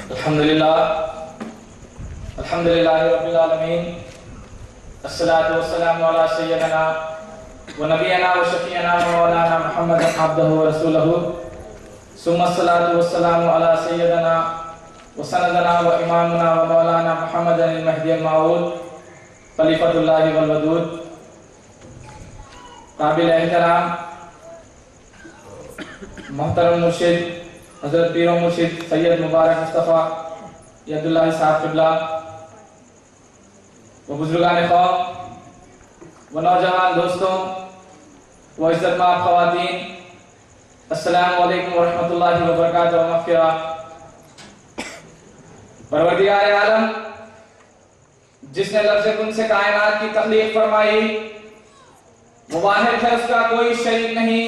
الحمدللہ رب العالمین، الصلاۃ والسلام علی سیدنا و نبینا و شفیعنا و مولانا محمد عبدہ و رسولہ، ثم الصلاۃ والسلام علی سیدنا و سندنا و امامنا و مولانا محمد المہدی الموعود خلیفۃ اللہ والودود۔ قابل احترام محترم مرشد حضرت پیر و مرشد سید مبارک مصطفیٰ ید اللہ صاحب قبلہ و بزرگان خواب و نوجوان دوستوں و عزت مآب خواتین، السلام علیکم ورحمۃ اللہ وبرکاتہ و مغفرہ۔ پروردگار عالم جس نے لفظ کن سے کائنات کی تخلیق فرمائی، مواحد ہے اس کا کوئی شریک نہیں،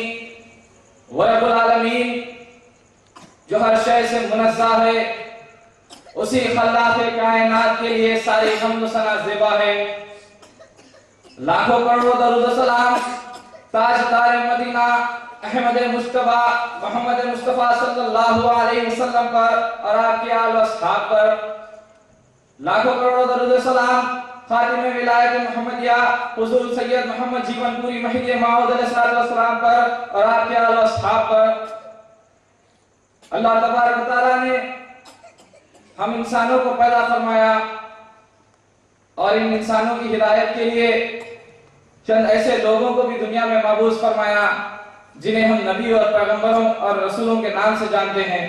وہ رب العالمین جو ہر شے سے منزہ ہے، اسی خلاق کائنات کے لیے ساری حمد و ثنا زیبا ہے۔ لاکھوں کروڑوں درود و سلام تاجدار مدینہ احمد مصطفیٰ محمد مصطفیٰ صلی اللہ علیہ وسلم پر اور آپ کے آل و اصحاب پر، لاکھوں کروڑوں درود و سلام خاتم ولایت محمدیہ حضور سید محمد جیون پوری مہدی موعود علیہ السلام پر اور آپ کے آل و اصحاب پر۔ اللہ تبارک و تعالیٰ نے ہم انسانوں کو پیدا فرمایا اور ان انسانوں کی ہدایت کے لیے چند ایسے لوگوں کو بھی دنیا میں مبعوث فرمایا جنہیں ہم نبی اور پیغمبروں اور رسولوں کے نام سے جانتے ہیں،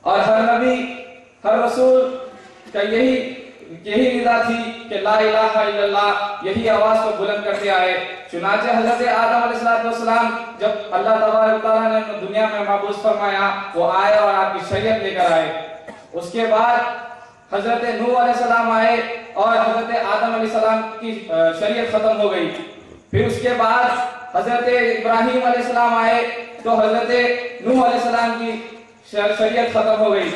اور ہر نبی ہر رسول کا یہی ندا تھی کہ لا الہ الا اللہ، یہی آواز کو بلند کرتے آئے۔ چنانچہ حضرت آدم علیہ السلام جب اللہ تبارک و تعالیٰ نے دنیا میں مبعوث فرمایا، وہ آئے اور آپ کی شریعت لے کر آئے۔ اس کے بعد حضرت نوح علیہ السلام آئے اور حضرت آدم علیہ السلام کی شریعت ختم ہو گئی۔ پھر اس کے بعد حضرت ابراہیم علیہ السلام آئے تو حضرت نوح علیہ السلام کی شریعت ختم ہو گئی۔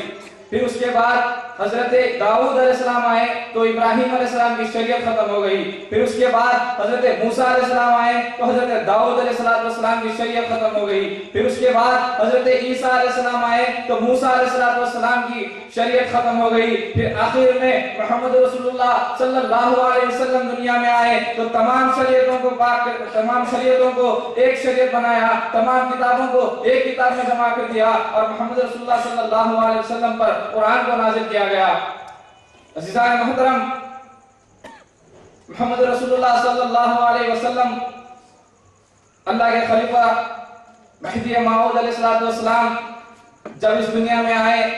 پھر اس کے بعد حضرت داؤد علیہ السلام آئے تو ابراہیم علیہ السلام کی شریعت ختم ہو گئی۔ پھر اس کے بعد حضرت موسیٰ علیہ السلام آئے تو حضرت داؤد علیہ السلام کی شریعت ختم ہو گئی۔ پھر اس کے بعد حضرت عیسیٰ علیہ السلام آئے تو موسیٰ علیہ السلام کی شریعت ختم ہو گئی۔ پھر آخر میں محمد رسول اللہ صلی اللہ علیہ وسلم دنیا میں آئے تو تمام شریعتوں کو ایک شریعت بنایا، تمام کتابوں کو ایک کتاب میں جمع کر دیا اور محمد رسول اللہ صلی اللہ علیہ وسلم پر قرآن کو نازل کیا گیا۔ عزیزان محترم، محمد رسول اللہ صلی اللہ علیہ وسلم اللہ کے خلیفہ مہدی موعود علیہ السلام جب اس دنیا میں آئے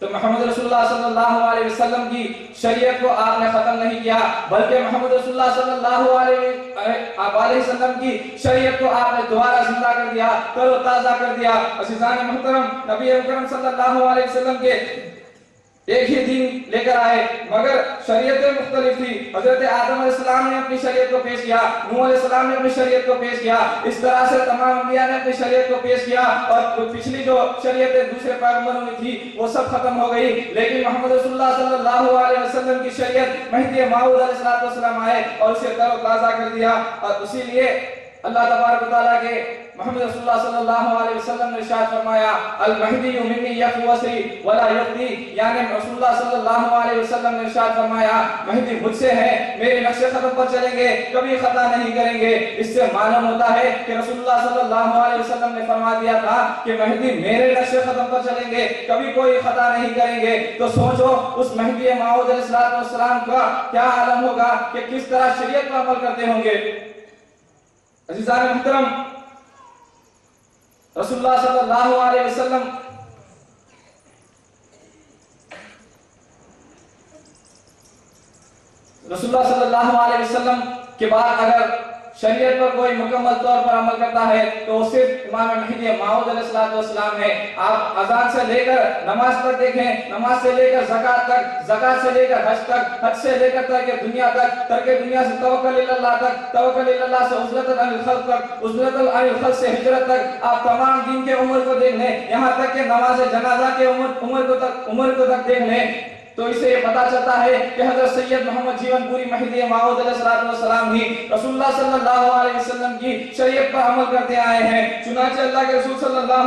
تو محمد رسول اللہ صلی اللہ علیہ وسلم کی شریعت کو آپ نے ختم نہیں کیا، بلکہ محمد رسول اللہ صلی اللہ علیہ وسلم کی شریعت کو آپ نے دوبارہ زندہ کر دیا، تر و تازہ کر دیا۔ عزیزان محترم، نبی اکرم صلی اللہ علیہ وسلم کے ایک ہی دین لے کر آئے مگر شریعتیں مختلف تھی۔ حضرت آدم علیہ السلام نے اپنی شریعت کو پیش کیا، نوح علیہ السلام نے اپنی شریعت کو پیش کیا، اس طرح سے تمام انبیاء نے اپنی شریعت کو پیش کیا، اور پچھلی جو شریعتیں دوسرے پیغمبروں میں تھی وہ سب ختم ہو گئی، لیکن محمد رسول اللہ صلی اللہ علیہ وسلم کی شریعت مہدی موعود علیہ السلام آئے اور اسے تر و تازہ کر دیا۔ اور اسی لیے اللہ تبارک و تعالیٰ کے محمد رسول اللہ صلی اللہ علیہ وسلم نے ارشاد فرمایا، المہدی منی یفوسی ولا یفدی، یعنی رسول اللہ صلی اللہ علیہ وسلم نے ارشاد فرمایا مہدی مجھ سے ہے، میرے نقش قدم پر چلیں گے، کبھی خطا نہیں کریں گے۔ اس سے معلوم ہوتا ہے کہ رسول اللہ صلی اللہ علیہ وسلم نے فرما دیا تھا کہ مہدی میرے نقش قدم پر چلیں گے، کبھی کوئی خطا نہیں کریں گے۔ تو سوچو اس مہدی موعود علیہ السلام کا کیا عالم ہوگا کہ کس طرح شریعت پر عمل کرتے ہوں گے۔ عزیزان محترم، رسول اللہ صلی اللہ علیہ وسلم کے بعد اگر شریعت پر کوئی مکمل طور پر عمل کرتا ہے تو وہ صرف امام مہدی موعود علیہ السلام ہے۔ آپ اذان سے لے کر نماز تک دیکھیں، نماز سے لے کر زکوٰۃ تک، زکوٰۃ سے لے کر حج تک، حج سے لے کر ترک دنیا تک، ترک دنیا سے توکل اللہ تک، توکل اللہ سے عزلت عن الخلق تک، عزلت عن الخلق سے ہجرت تک، آپ تمام دین کے عمر کو دیکھ لیں، یہاں تک کہ نماز جنازہ کے عمر کو تک دیکھ لیں، تو اسے یہ پتا چلتا ہے کہ حضرت سید محمد جیون پوری مہدی موعود علیہ السلام بھی رسول اللہ صلی اللہ علیہ وسلم کی شریعت پر عمل کرتے آئے ہیں۔ چنانچہ اللہ کے رسول صلی اللہ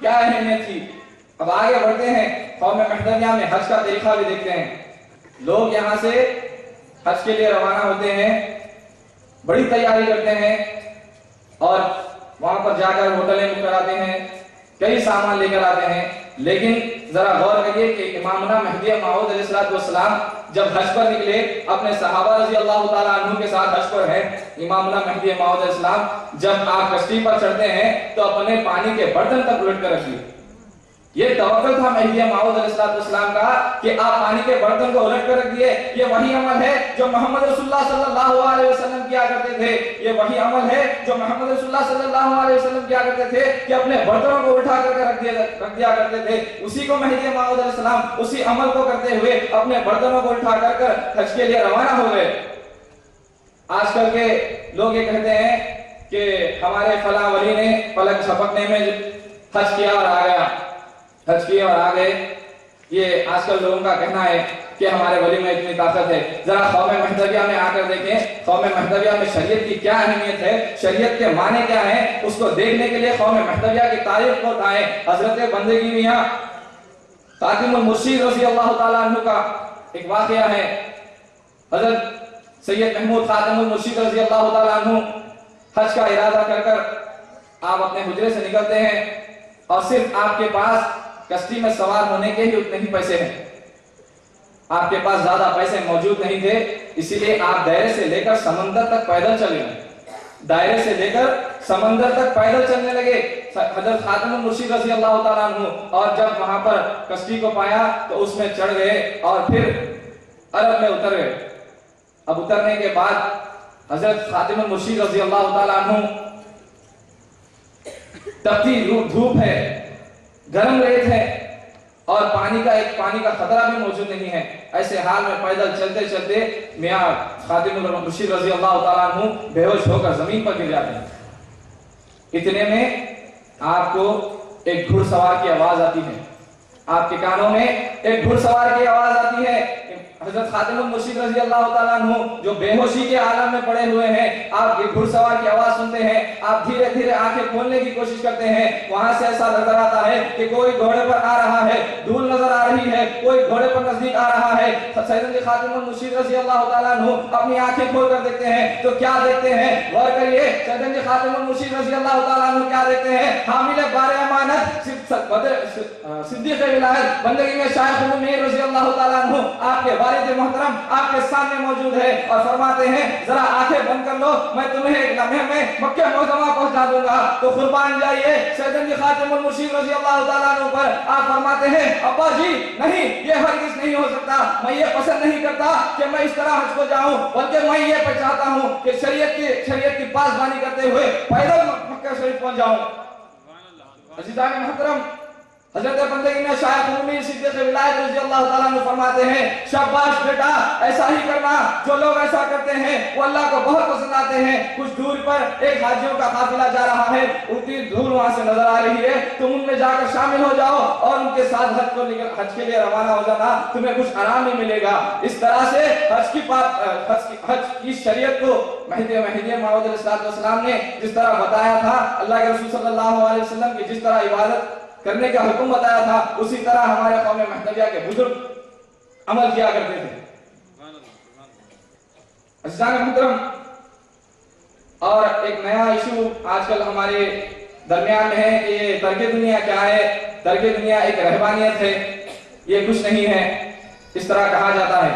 کیا اہمیت تھی۔ اب آگے بڑھتے ہیں، قوم مہدویہ میں حج کا طریقہ بھی دیکھتے ہیں۔ لوگ یہاں سے حج کے لیے روانہ ہوتے ہیں، بڑی تیاری کرتے ہیں اور وہاں پر جا کر ہوٹلیں بک کراتے ہیں، کئی سامان لے کر آتے ہیں۔ لیکن ذرا غور کریے کہ امامنا مہدی موعود علیہ السلام جب حج پر نکلے، اپنے صحابہ رضی اللہ تعالیٰ عنہ کے ساتھ حج پر ہیں، امامنا مہدی موعود علیہ السلام جب آپ کشتی پر چڑھتے ہیں تو اپنے پانی کے برتن تک الٹ کر رکھیے۔ یہ توقع تھا مہدی موعود علیہ السلام کا کہ آپ پانی کے برتن کو الٹ کر رکھ دیے۔ یہ وہی عمل ہے جو محمد رسول اللہ صلی اللہ علیہ وسلم کیا کرتے تھے۔ یہ وہی عمل ہے جو محمد رسول اللہ صلی اللہ علیہ وسلم کیا کرتے تھے کہ اپنے برتنوں کو اٹھا کر رکھ دیا کرتے تھے۔ اسی کو مہدی موعود علیہ السلام اسی عمل کو کرتے ہوئے اپنے برتنوں کو اٹھا کر حج کے لیے روانہ ہو گئے۔ آج کل کے لوگ یہ کہتے ہیں کہ ہمارے فلاں ولی نے پلک جھپکنے میں حج کیا اور آ گیا، حج کیے اور آ گئے۔ یہ آج کل لوگوں کا کہنا ہے کہ ہمارے ولی میں اتنی طاقت ہے۔ ذرا قوم مہدویہ میں آ کر دیکھیں، قوم مہدویہ میں شریعت کی کیا اہمیت ہے، شریعت کے معنی کیا ہیں، اس کو دیکھنے کے لیے قوم مہدویہ کی تاریخ کو اٹھائیں۔ حضرت بندگی میاں خاتم المرشد رضی اللہ تعالیٰ عنہ کا ایک واقعہ ہے۔ حضرت سید محمود خاتم المرشد رضی اللہ تعالیٰ عنہ حج کا ارادہ کر آپ اپنے حجرے سے نکلتے ہیں اور صرف آپ کے پاس کشتی میں سوار ہونے کے ہی اتنے ہی پیسے ہیں، آپ کے پاس زیادہ پیسے موجود نہیں تھے، اسی لیے آپ دائرے سے لے کر سمندر تک پیدل چلے گئے، دائرے سے لے کر سمندر تک پیدل چلنے لگے حضرت خاتم المرشد رضی اللہ تعالیٰ عنہ۔ اور جب وہاں پر کشتی کو پایا تو اس میں چڑھ گئے اور پھر عرب میں اتر گئے۔ اب اترنے کے بعد حضرت خاتم المرشد رضی اللہ تعالیٰ عنہ، تپتی دھوپ ہے، گرم ریت ہے اور پانی کا خطرہ بھی موجود نہیں ہے، ایسے حال میں پیدل چلتے چلتے میاں خاتم المرشد رضی اللہ تعالیٰ عنہ بے ہوش ہو کر زمین پر گر جاتے ہیں۔ اتنے میں آپ کو ایک گھڑ سوار کی آواز آتی ہے، آپ کے کانوں میں ایک گھڑ سوار کی آواز آتی ہے۔ حضرت خاتم المرشد رضی اللہ تعالیٰ عنہ جو بے ہوشی کے عالم میں پڑے ہوئے ہیں، آپ گھڑ سوار کی آواز سنتے ہیں، آپ دھیرے دھیرے آنکھیں کھولنے کی کوشش کرتے ہیں، وہاں سے ایسا نظر آتا ہے کہ کوئی گھوڑے پر آ رہا ہے، دھول نظر آ رہی ہے، کوئی گھوڑے پر نزدیک آ رہا ہے۔ سیدنا خاتم المرشد رضی اللہ تعالیٰ عنہ اپنی آنکھیں کھول کر دیکھتے ہیں تو کیا دیکھتے ہیں، غور کریے، سیدنا خاتم المرشد رضی اللہ تعالیٰ عنہ کیا دیکھتے ہیں، حامل بار امانت صدیق ولایت بندگی میں شیخ الامیر رضی اللہ تعالیٰ عنہ آپ کے والد محترم آپ کے سامنے موجود ہے اور فرماتے ہیں ذرا آنکھیں بند کر لو، میں تمہیں ایک لمحے میں مکہ معظمہ پہنچا دوں گا۔ تو قربان جائیے سیدنا خاتم المرشد رضی اللہ تعالیٰ عنہ پر آپ فرماتے ہیں ابا جی نہیں، یہ ہرگز نہیں ہو سکتا، میں یہ پسند نہیں کرتا کہ میں اس طرح حج کو جاؤں، بلکہ میں یہ چاہتا ہوں کہ شریعت کی پاسبانی کرتے ہوئے پیدل مکہ شریف پہنچ جاؤں۔ عزیزان محترم، حضرت بندگی میں شیخ الامیر صدیق ولایت رضی اللہ تعالیٰ عنہ فرماتے ہیں شاباش بیٹا، ایسا ہی کرنا، جو لوگ ایسا کرتے ہیں وہ اللہ کو بہت پسند آتے ہیں۔ کچھ دور پر ایک حاجیوں کا قافلہ جا رہا ہے، اڑتی دھول وہاں سے نظر آ رہی ہے، تم ان میں جا کر شامل ہو جاؤ اور ان کے ساتھ حج کے لیے روانہ ہو جانا، تمہیں کچھ آرام ہی ملے گا۔ اس طرح سے حج کی شریعت کو مہدی موعود علیہ السلام نے جس طرح بتایا تھا، اللہ کے رسول صلی اللہ علیہ وسلم کی جس طرح عبادت کرنے کا حکم بتایا تھا، اسی طرح ہمارے قوم مہدویہ کے بزرگ عمل کیا کرتے تھے۔ عزیزان محترم، اور ایک نیا ایشو آج کل ہمارے درمیان میں ہے کہ یہ ترک دنیا کیا ہے۔ ترک دنیا ایک رہبانیت ہے، یہ کچھ نہیں ہے، اس طرح کہا جاتا ہے۔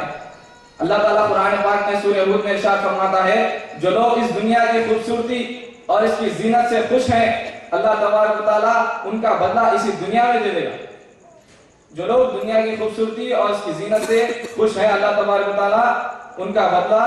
اللہ تعالیٰ قرآن پاک میں سورہ ہود میں ارشاد فرماتا ہے جو لوگ اس دنیا کی خوبصورتی اور اس کی زینت سے خوش ہیں، اللہ تبارک و تعالیٰ ان کا بدلہ اسی دنیا میں دے دے گا۔ جو لوگ دنیا کی خوبصورتی اور اس کی زینت سے خوش ہیں، اللہ تبارک و تعالیٰ ان کا بدلہ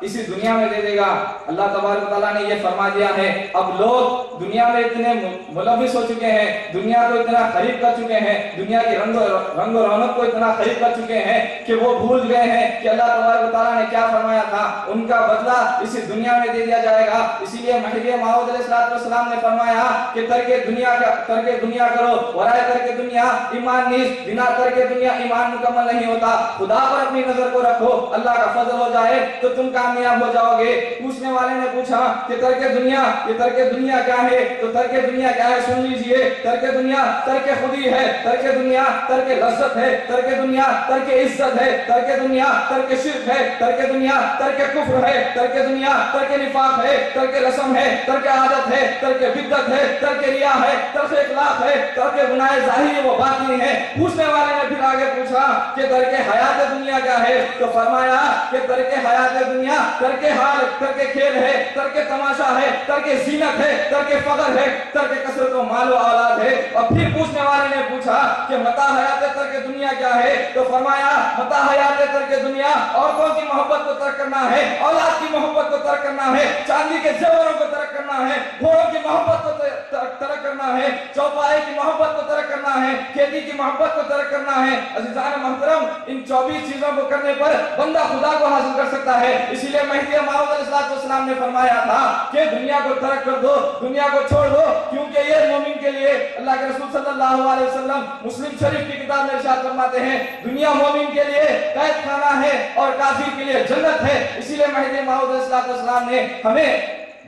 اسی دنیا میں دے دے گا۔ اللہ تبارک و تعالیٰ نے یہ فرما دیا ہے، اب لوگ دنیا میں اتنے ملوث ہو چکے ہیں، دنیا کو اتنا خرید کر چکے ہیں، دنیا کی رنگ و رونق کو اتنا خرید کر چکے ہیں کہ وہ بھول گئے ہیں کہ اللہ تبارک و تعالیٰ نے کیا فرمایا تھا، ان کا بدلہ اسی دنیا میں دے دیا جائے گا۔ اسی لیے مہدی موعود علیہ السلام نے فرمایا کہ ترک دنیا کرو، ورائے ترک دنیا ایمان نیز، بنا ترک دنیا ایمان مکمل نہیں ہوتا۔ خدا پر اپنی نظر کو رکھو، اللہ کا فضل ہو جائے تو تم کامیاب کامیاب ہو جاؤ گے۔ پوچھنے والے نے پوچھا کہ ترک دنیا، یہ ترک دنیا کیا ہے؟ تو ترک دنیا کیا ہے سن لیجئے۔ ترک دنیا ترک خودی ہے، ترک دنیا ترک لذت ہے، ترک دنیا ترک عزت ہے، ترک دنیا ترک شرک ہے، ترک دنیا ترک کفر ہے، ترک دنیا ترک نفاق ہے، ترک رسم ہے، ترک عادت ہے، ترک بدعت ہے، ترک ریا ہے، ترک اخلاق ہے، ترک گناہ ظاہری و باطنی ہے۔ پوچھنے والے نے پھر آگے پوچھا کہ ترک حیات دنیا کیا ہے؟ تو فرمایا کہ ترک حیات دنیا ترک حال، ترک کھیل ہے، ترک تماشا ہے، ترک زینت ہے، ترک فخر ہے، ترک کثرت و مال و اولاد ہے۔ اور پھر پوچھنے والے نے پوچھا کہ متاع حیات ترک دنیا کیا ہے؟ تو فرمایا متاع حیات ترک دنیا عورتوں کی محبت کو ترک کرنا ہے، اولاد کی محبت کو ترک کرنا ہے، چاندی کے زیوروں کو ترک کرنا ہے، گھوڑوں کی محبت کو ترک کرنا ہے، چوپائے کی محبت کو ترک کرنا ہے، کھیتی کی محبت کو ترک کرنا ہے۔ عزیزان محترم، ان 24 چیزوں کو کرنے پر بندہ خدا کو حاصل کر سکتا ہے۔ اسی لیے مہدی موعود علیہ السلام نے فرمایا تھا کہ دنیا کو ترک کر دو، دنیا کو چھوڑ دو، کیونکہ یہ مومن کے لیے، اللہ کے رسول صلی اللہ علیہ وسلم مسلم شریف کی کتاب میں ارشاد فرماتے ہیں، دنیا مومن کے لیے قید خانہ ہے اور کافر کے لیے جنت ہے۔ اسی لیے مہدی موعود علیہ السلام نے ہمیں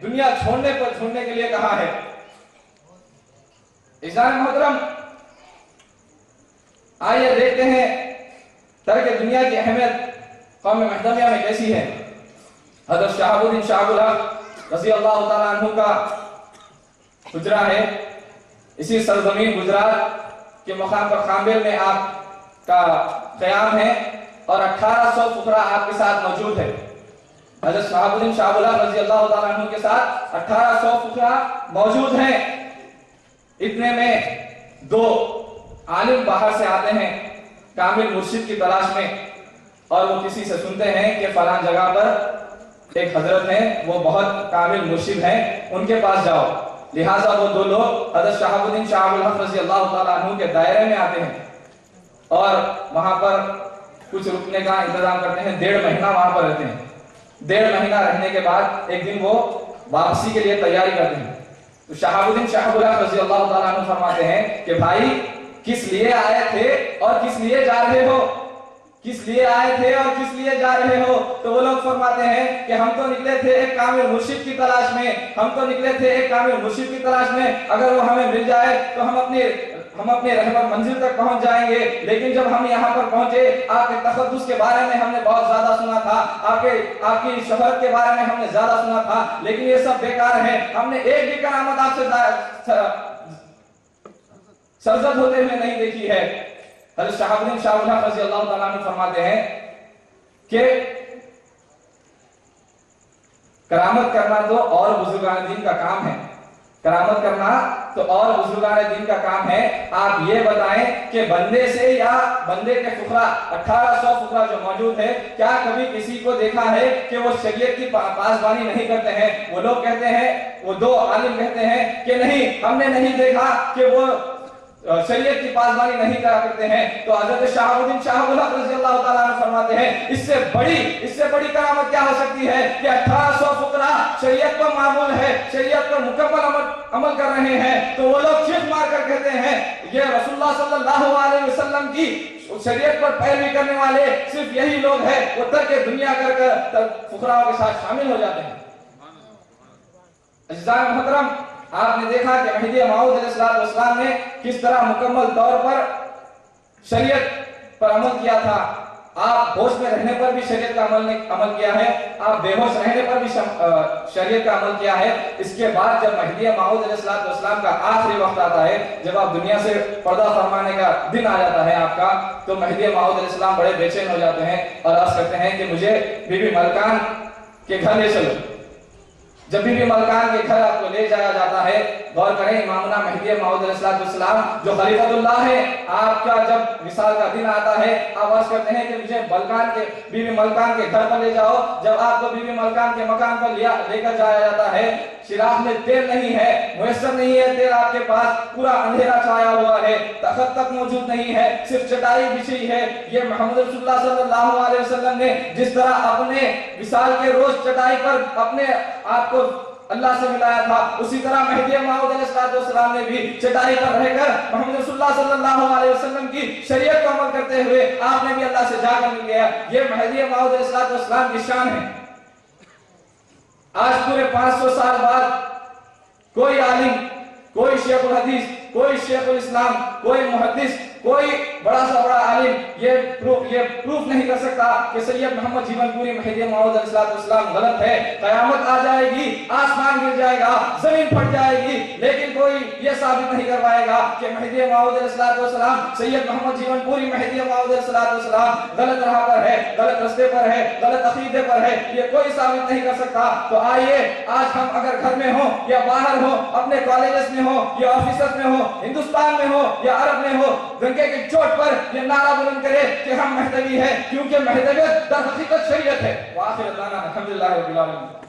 دنیا چھوڑنے کے لیے کہا ہے۔ عزیزان محترم، آئیے دیکھتے ہیں ترک دنیا کی اہمیت قوم مہدویہ میں کیسی ہے۔ حضرت شہاب الدین شہاب الحق رضی اللہ تعالیٰ عنہ کا حجرہ ہے، اسی سرزمین گجرات کے مقام پر خانبیل میں آپ کا قیام ہے اور 1800 فقراء آپ کے ساتھ موجود ہے۔ حضرت شہاب الدین شہاب الحق رضی اللہ تعالیٰ عنہ کے ساتھ 1800 فقراء موجود ہیں۔ اتنے میں دو عالم باہر سے آتے ہیں کامل مرشد کی تلاش میں، اور وہ کسی سے سنتے ہیں کہ فلاں جگہ پر ایک حضرت ہیں، وہ بہت کامل مرشد ہیں، ان کے پاس جاؤ۔ لہٰذا وہ دو لوگ حضرت شہاب الدین شہاب الحق رضی اللہ تعالیٰ عنہ کے دائرے میں آتے ہیں اور وہاں پر کچھ رکنے کا انتظام کرتے ہیں۔ 1.5 مہینہ وہاں پر رہتے ہیں۔ 1.5 مہینہ رہنے کے بعد ایک دن وہ واپسی کے لیے تیاری کرتے ہیں۔ تو شہاب الدین شہاب الحق رضی اللہ تعالیٰ عنہ فرماتے ہیں کہ بھائی کس لیے آئے تھے اور کس لیے جا رہے ہو؟ کس لیے آئے تھے اور کس لیے جا رہے ہو؟ تو وہ لوگ فرماتے ہیں کہ ہم تو نکلے تھے ایک کامل مرشد کی تلاش میں، ہم تو نکلے تھے ایک کامل مرشد کی تلاش میں، اگر وہ ہمیں مل جائے تو ہم اپنے رہبر منزل تک پہنچ جائیں گے۔ لیکن جب ہم یہاں پر پہنچے، آپ کے تقدس کے بارے میں ہم نے بہت زیادہ سنا تھا، آپ کی شہرت کے بارے میں ہم نے زیادہ سنا تھا، لیکن یہ سب بیکار ہے، ہم نے ایک بھی کرامت آپ سے سرزد ہوتے ہوئے نہیں دیکھی ہے۔ حضرت شہاب الدین شاہ الحق رضی اللہ تعالیٰ عنہ فرماتے ہیں کہ کرامت کرنا تو اور بزرگان دین کا کام ہے، کرامت کرنا تو اور بزرگان دین کا کام ہے۔ آپ یہ بتائیں کہ بندے سے یا بندے کے فقراء 1800 فقراء جو موجود ہے، کیا کبھی کسی کو دیکھا ہے کہ وہ شریعت کی پاسبانی نہیں کرتے ہیں؟ وہ لوگ کہتے ہیں، وہ دو عالم کہتے ہیں کہ نہیں، ہم نے نہیں دیکھا کہ وہ شریعت کی پاسبانی نہیں کرا کرتے ہیں۔ تو حضرت شہاب الدین شاہ الحق رضی اللہ تعالیٰ عنہ فرماتے ہیں اس سے بڑی کرامت کیا ہو سکتی ہے کہ 1800 فقراء شریعت پر معمول ہے، شریعت پر مکمل عمل کر رہے ہیں، تو وہ لوگ چیخ مار کر کہتے ہیں یہ رسول اللہ صلی اللہ علیہ وسلم کی شریعت پر پیروی کرنے والے صرف یہی لوگ ہیں، وہ ترک دنیا کر فقراء کے ساتھ شامل ہو جاتے ہیں۔ عزیزان محترم، آپ نے دیکھا کہ مہدی موعود علیہ السلام نے کس طرح مکمل طور پر شریعت پر عمل کیا تھا۔ آپ ہوش میں رہنے پر بھی شریعت کا عمل کیا ہے، آپ بے ہوش رہنے پر بھی شریعت کا عمل کیا ہے۔ اس کے بعد جب مہدی موعود علیہ السلام کا آخری وقت آتا ہے، جب آپ دنیا سے پردہ فرمانے کا دن آ جاتا ہے آپ کا، تو مہدی موعود علیہ السلام بڑے بے چین ہو جاتے ہیں اور عرض کرتے ہیں کہ مجھے بی بی ملکان کے گھر لے چلو۔ جب بی بی ملکان کے گھر آپ کو لے جایا جاتا ہے، غور کریں امامنا مہدی موعود علیہ السلام جو خلیفۃ اللہ ہے، آپ کا جب وصال کا دن آتا ہے، آپ عرض کرتے ہیں کہ مجھے بی بی ملکان کے گھر پر لے جاؤ۔ جب آپ کو بی بی ملکان کے مکان پر لے کر جایا جاتا ہے، چراغ میں تیل نہیں ہے، میسر نہیں ہے تیل آپ کے پاس، پورا اندھیرا چھایا ہوا ہے، تخت تک موجود نہیں ہے، صرف چٹائی بچھی ہے۔ یہ محمد رسول اللہ صلی اللہ علیہ وسلم نے جس طرح اپنے وصال کے روز چٹائی پر اپنے آپ کو اللہ سے ملایا تھا، اسی طرح مہدی موعود علیہ السلام نے بھی چٹائی پر رہ کر محمد رسول اللہ صلی اللہ علیہ وسلم کی شریعت کو عمل کرتے ہوئے آپ نے بھی اللہ سے جا کر مل گیا۔ یہ مہدی موعود علیہ السلام کی شان ہے۔ آج پورے 500 سال بعد کوئی عالم، کوئی شیخ الحدیث، کوئی شیخ الاسلام، کوئی محدث، کوئی بڑا سا بڑا عالم یہ پروف نہیں کر سکتا کہ سید محمد جیون پوری مہدی موعود علیہ السلام غلط ہے۔ قیامت آ جائے گی، آسمان گر جائے گا، زمین پھٹ جائے گی، لیکن کوئی یہ ثابت نہیں کر پائے گا کہ مہدی موعود علیہ السلام، سید محمد جیون پوری مہدی موعود علیہ السلام غلط راہ پر ہے، غلط رستے پر ہے، غلط عقیدے پر ہے، یہ کوئی ثابت نہیں کر سکتا۔ تو آئیے آج ہم اگر گھر میں ہوں یا باہر ہوں، اپنے کالجز میں ہوں یا آفیسز میں ہوں، ہندوستان میں ہو یا عرب میں ہو، گنگے کی چوٹ پر یہ نعرہ بلند کرے کہ ہم مہدوی ہیں، کیونکہ مہدویت در حقیقت شریعت ہے۔ وآخر دعوانا الحمدللہ رب العالمین۔